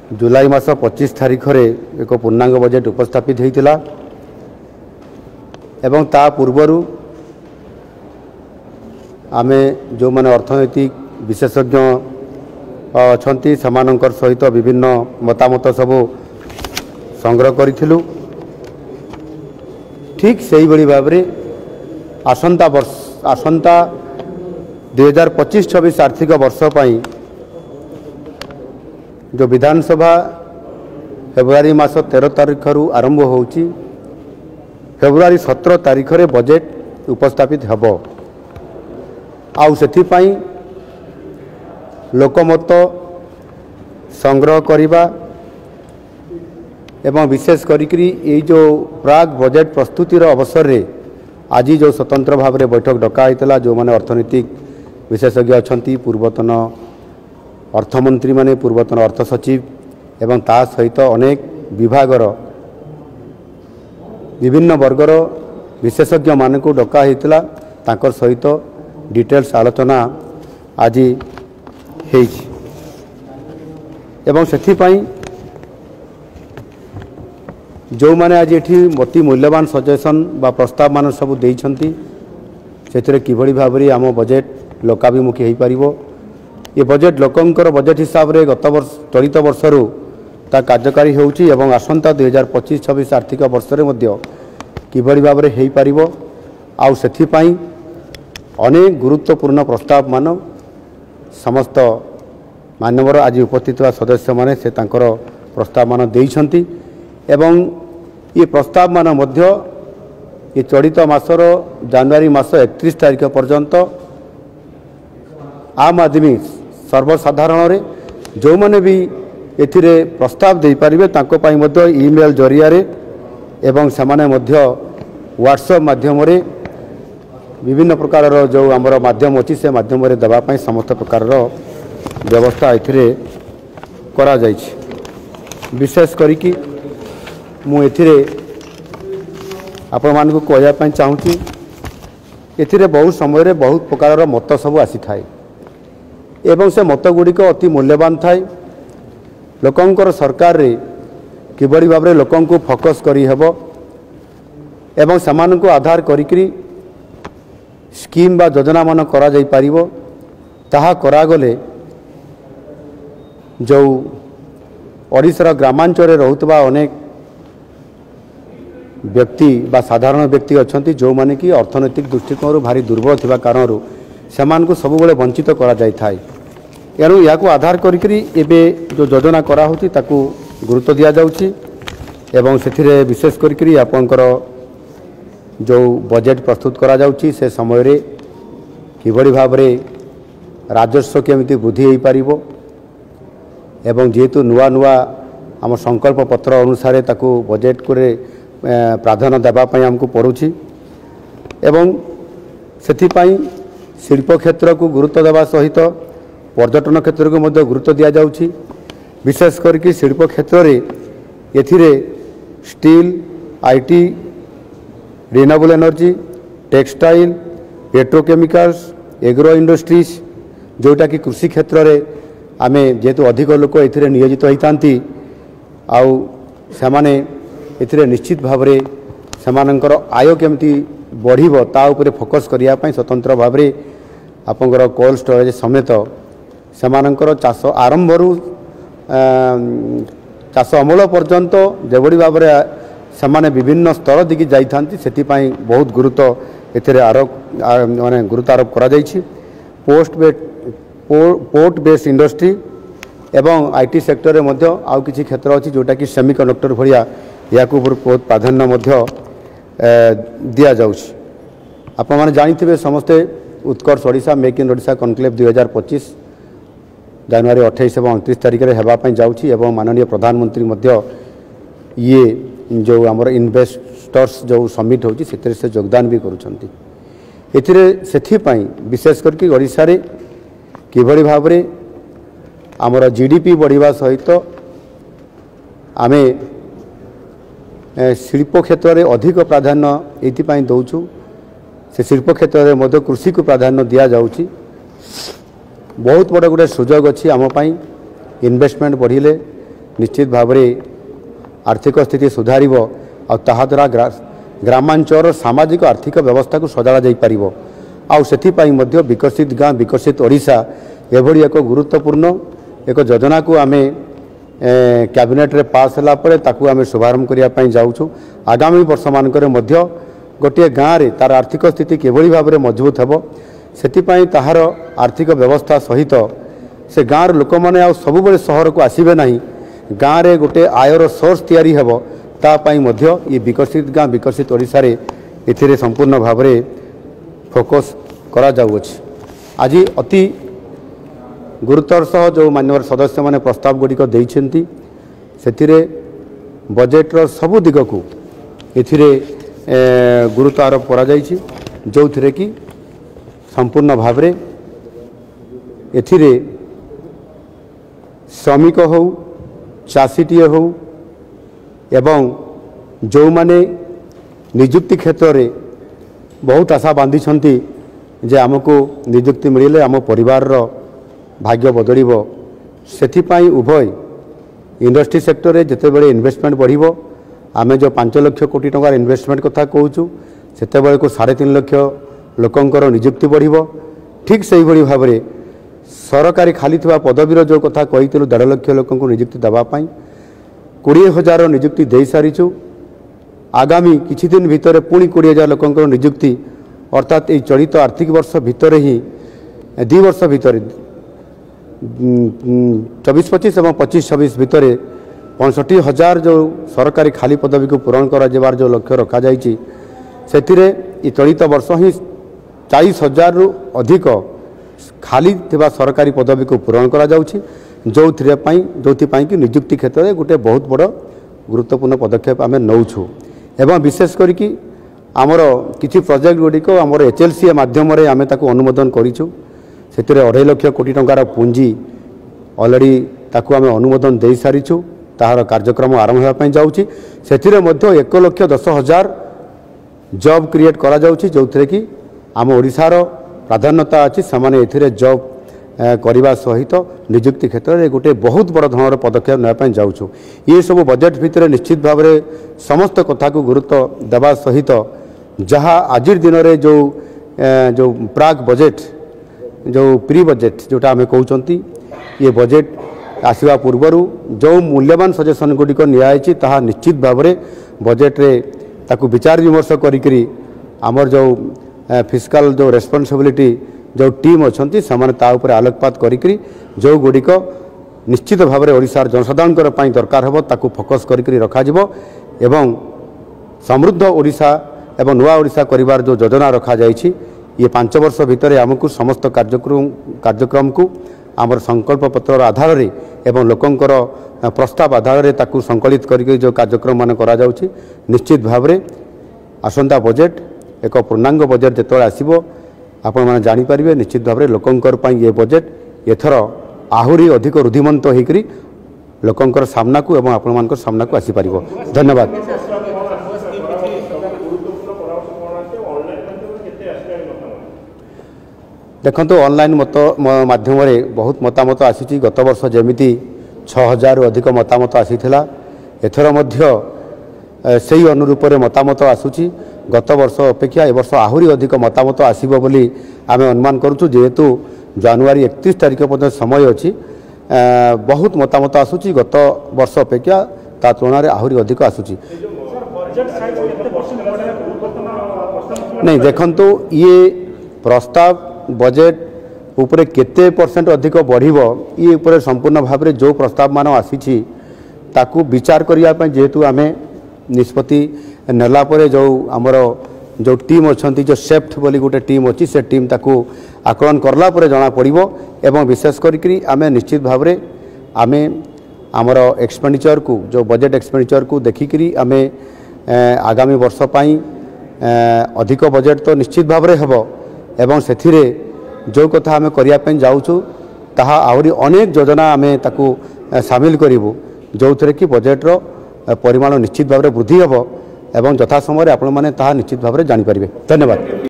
जुलाई मास 25 तारिख रे एक पूर्णांग बजेट उपस्थापित होता एवं ता पूर्वरु आमे जो माने अर्थनैतिक विशेषज्ञ अछंती समानकर सहित विभिन्न मतामत सब संग्रह करिथिलु। ठीक सही बड़ी भाव में आसंता 2025-26 आर्थिक वर्ष पर जो विधानसभा फेब्रुआरी मास 13 तारिख रु आरंभ होउची, फेब्रुआरी 17 तारिख रे बजेट उपस्थापित हेबो। आउ सेथिपाई लोकमत संग्रह करिबा एवं विशेष करिकरी ये जो प्राग बजेट प्रस्तुतिर अवसर रे आज जो स्वतंत्र भाव में बैठक डका होता, जो माने अर्थनैतिक विशेषज्ञ अछंती, पूर्वतन अर्थमंत्री माने, पूर्वतन अर्थ सचिव एवं ता सहित अनेक विभागर विभिन्न वर्गर विशेषज्ञ मान को डका होता, तांकर सहित डिटेल्स आलोचना आज हेछि एवं सेथिपाई जो माने आज एठी अति मूल्यवान सजेशन बा प्रस्ताव मान सब देइछंती, सेथिरे किभଳି भाबरे आम बजेट लोकाभिमुखी होई परिबो। ये बजेट लोकंकर बजेट हिसाब रे गत वर्ष चलित वर्षरु ता कार्यकारी होउची एवं आसंता 2025-26 आर्थिक वर्ष रे मध्य किभଳି भाबरे होई परिबो। आउ सेथिपाई अनेक गुरुत्वपूर्ण प्रस्ताव मान समस्त मान्यवर आज उपस्थित सदस्य माने से तांकर प्रस्ताव मान देइछंती एवं ये प्रस्ताव मान मध्य ये चलित मासर जनवरी मास 31 तारिख पर्यंत आम आदमी सर्वसाधारण रे जो माने भी एथिरे प्रस्ताव दे पारिबे तांको पाई मध्य ईमेल जरिया रे एवं समाने मध्य व्हाट्सएप माध्यम रे विभिन्न प्रकार जो आमर माध्यम अच्छी से माध्यम रे देबा पाई समस्त प्रकार व्यवस्था एथिरे करा जाइछि। विशेष करिकि मु एथिरे आपण मानकु कहया पाई चाहूची, एथिरे बहुत समय रे बहुत प्रकार मत सब आसी थाए एवं से मत गुड़िक अति मूल्यवान थाए। लोकंकर सरकार रे किबड़ी भाबरे लोकंकु फोकस करी हेबो एवं समानकु आधार करिकरी स्कीम बा योजना मान करा जाई पारिबो, ताहा करा गले जो ओडिशार ग्रामांचल रहुतबा अनेक व्यक्ति बा साधारण व्यक्ति अछंती जो माने कि अर्थनैतिक दृष्टिकोण भारी दुर्बल थिबा कारणरू सेमानकु सबुबले वंचित करा जाय थाए। एणु याकु आधार करिकरी एबे जो योजना करा होती ताकू गुरुत्व दिया जाउची एवं सेथिरे विशेष करिकरी आपनकर जो बजेट प्रस्तुत करा जाउची से समय रे किभଳି भाबरे राजस्व केमिति वृद्धि होई पारिबो एवं जेहेतु नुआ नुआ आम संकल्प पत्र अनुसार ताकू बजेट को प्राधान्य देबा पई हमको पड़ुछि एवं सेथिपाई शिल्प क्षेत्र को गुरुत्व देवा सहित पर्यटन क्षेत्र को मध्य गुरुत्व दिया जाउछि। विशेष करके शिल्प क्षेत्र रे एथिरे steel, IT, renewable energy, textile, petrochemicals, agro industries जोटा कि कृषि क्षेत्र रे आमे जेहेतु अधिक लोक एथिरे नियोजित होइतांती आउ सेमाने एथिरे निश्चित भावरे सेमानंकर आय केमती बढ़िबो ता उपरे फोकस करिया पई स्वतंत्र भावरे आपनकर कोल्ड स्टोरेज समेत सेमानंकर चाष आरंभरू चाष अमल पर्यंत जेबड़ी भावरे सेमाने विभिन्न स्तर दिगी जाइथांती सेतिपाई बहुत गुरुत्व एथिरे माने गुरुत्व आरोप करा जाइछि। पोर्ट बेस्ड इंडस्ट्री एवं आईटी सेक्टर रे मध्य आउ किछि क्षेत्र अछि जोटा कि सेमिकंडक्टर भलिया याकू बहुत प्राधान्य मध्य दिया जाउछि। आपण माने जानिथिबे समस्ते Utkarsh Odisha make in Odisha conclave 2025 जनवरी 28 एवं 29 तारिख रे हेबा पई जाउछि एवं माननीय प्रधानमंत्री मध्य ये जो आमर इन्वेस्टर्स जो समिट होछि सेतरे से योगदान भी करूछंती। एथिरे सेथि पई विशेष करके ओडिशा रे किभଳି भाबरे आमर जीडीपी बढ़िबा सहित आमे शिल्प क्षेत्र में अधिक प्राधान्य एथिपाई दौचु। से शिल्प क्षेत्र में मध्य कृषि को प्राधान्य दिया जाउछि। बहुत बड़ गोटे सुजोग अच्छी आम इन्वेस्टमेंट बढ़िले निश्चित भाव में आर्थिक स्थिति सुधार द्वारा ग्रामांचल सामाजिक आर्थिक व्यवस्था को सजाड़ा जा पार आउ विकसित गाँ विकसित ओडिशा एभली एक गुरुत्वपूर्ण एक योजना को आम कैबिनेट रे पास होला परे ताकू आम शुभारंभ करने जाऊँ। आगामी वर्ष मानक गोटे गाँव में तार आर्थिक स्थिति किभली भाव में मजबूत हेबो सेतिपाई ताहार आर्थिक व्यवस्था सहित से गाँव लोक मैंने आ सब सहर को आसबे ना गाँव में गोटे आयर सोर्स तैयारी हेबो तापाई मध्य ये विकसित गाँ विकसित ओडिशा रे एथिरे संपूर्ण भाव में फोकस करा जाउछि। आज अति गुरुत्वर सह जो माननीय सदस्य माने प्रस्ताव गुड़िक देइछन्ति सेथिरे बजेट्र सबु दिग को एथिरे गुरुत्व आरोप करा जाइछि जो थिरे कि संपूर्ण भाव में एथिरे श्रमिक हो चाषीटीए हो एवं जो माने निजुक्ति क्षेत्र में बहुत आशा बांधी जे आमको निजुक्ति मिले आम परिवार भाग्य बदलिबो सेथिपाई उभय इंडस्ट्री सेक्टर में जिते बड़े इन्वेस्टमेंट बढ़िबो आमे जो 5 लाख कोटी टंकार इन्वेस्टमेंट कथा कहूँ सेते बड़े को 3.5 लाख लोकंकर निजुक्ति बढ़िबो ठीक से ही भाव में सरकारी खाली थिबा पदवीर जो कथा कही 1.5 लाख लोकंको निजुक्ति दवापाई 20,000 निजुक्ति दे सारीचु आगामी किछि दिन भितर पुणी 20,000 लोकंकर निजुक्ति अर्थात ये चलित आर्थिक वर्ष भितर ही 2 वर्ष भितर 24-25 और 25-26 भितर 65,000 जो सरकारी खाली पदवी को पूरण कर जो लक्ष्य रखा जाइए से चलित वर्ष ही 40,000 रु अधिक खाली थिबा सरकारी पदवी को पूरण करा जाउछि जो कि निजुक्ति क्षेत्र में गोटे बहुत बड़ गुरुत्वपूर्ण पदक्षेप आम नौछु एवं विशेष करिकी आमर किछि प्रोजेक्ट गुड़िक आमर HLCA माध्यम आम ताकू अनुमोदन करिछु सेतिरे 2.5 लाख कोटी टंकार पुंजी ऑलरेडी ताकू आम अनुमोदन दे सारीछु ताहार कार्यक्रम आरंभ होगा जाउछि सेतिरे मध्य 1,10,000 जॉब क्रिएट करा जाउछि जो कि आम ओडिशार प्राधान्यता अच्छी से एथिरे जॉब करने सहित निजुक्ति क्षेत्र में गोटे बहुत बड़ धरण पदक्षेप नापी जाऊँ। ये सब बजेट भितर निश्चित भाव में समस्त कथा को गुरुत्व देवा सहित जहाँ आज दिन में जो प्राक बजेट जो प्री बजेट जोटा आम कहते ये बजेट आसवा पूर्वर जो मूल्यवान सजेसन गुड़िक नियाई ताहा निश्चित भाव में बजेट रे ताकू विचार विमर्श करी आमर जो फिस्काल जो रेस्पॉन्सिबिलिटी जो टीम अच्छा से आलोकपात करी जो गुड़िक निश्चित भाव में ओडिशार जनसाधारण दरकार हो ताकू फोकस करी रखाजिबो एवं समृद्ध ओडिशा एवं नुआ ओडिशा करिवार जो योजना रखा जाइछि ये 5 वर्ष भितर आमको समस्त कार्यक्रम को आमर संकल्प पत्र आधार रे एवं लोकंकर प्रस्ताव आधार रे ताकू संकलित करके जो कार्यक्रम मान करा जाउछि निश्चित भाव में आसंता बजेट एक पूर्णांग बजेट जेतବେଳେ आसीबो आपण माने जानि परिबे निश्चित भाव में लोकंकर पई ये बजेट एथर आहुरी अधिक रुधिमंत होइकरी लोकंकर सामना को एवं आपण मानकर सामना को आसी परिबो। धन्यवाद। देखंतु ऑनलाइन मत माध्यम रे बहुत मतामत आसी गत वर्ष जेमिति 6,000 रु अधिक मतामत आसीथिला एथर मध्य सेही अनुरूप मतामत आसुची गत वर्ष अपेक्षा ए वर्ष आहुरी अधिक मतामत आसीबो बोली आमे अनुमान करूछु जेहेतु जनवरी 31 तारिख पर्यंत समय अछि बहुत मतामत आसुची गत वर्ष अपेक्षा ता तुलना रे आहुरी अधिक आसुची नहीं देखंतु ये प्रस्ताव बजेट उपरे केते परसेंट अधिक बढ़िबो ये उपरे संपूर्ण भाव में जो प्रस्ताव मान आसी ताकू विचार करिया पय जेहेतु आमे निष्पत्ति नेला परे जो आमर जो टीम अच्छा जो सेफ्ट बोली गोटे टीम अच्छी से टीम ताकू आकलन करला परे जना पड़िबो एवं विशेष करी आमे निश्चित भाव में आमे आमर एक्सपेंडिचर को जो बजेट एक्सपेंडिचर को देखिकी आमे आगामी वर्ष पाई अधिक बजेट तो निश्चित भाव में हेबो एवं सेथिरे जो कथा आमे करिया पय जाउछु ताहा आहुरी अनेक योजना आमे ताकू शामिल करिवु जो थरे कि बजेट्र परिमाण निश्चित भाव में वृद्धि हेबो एवं यथा समय आपण माने ताहा निश्चित भाव में जानि परिबे। धन्यवाद।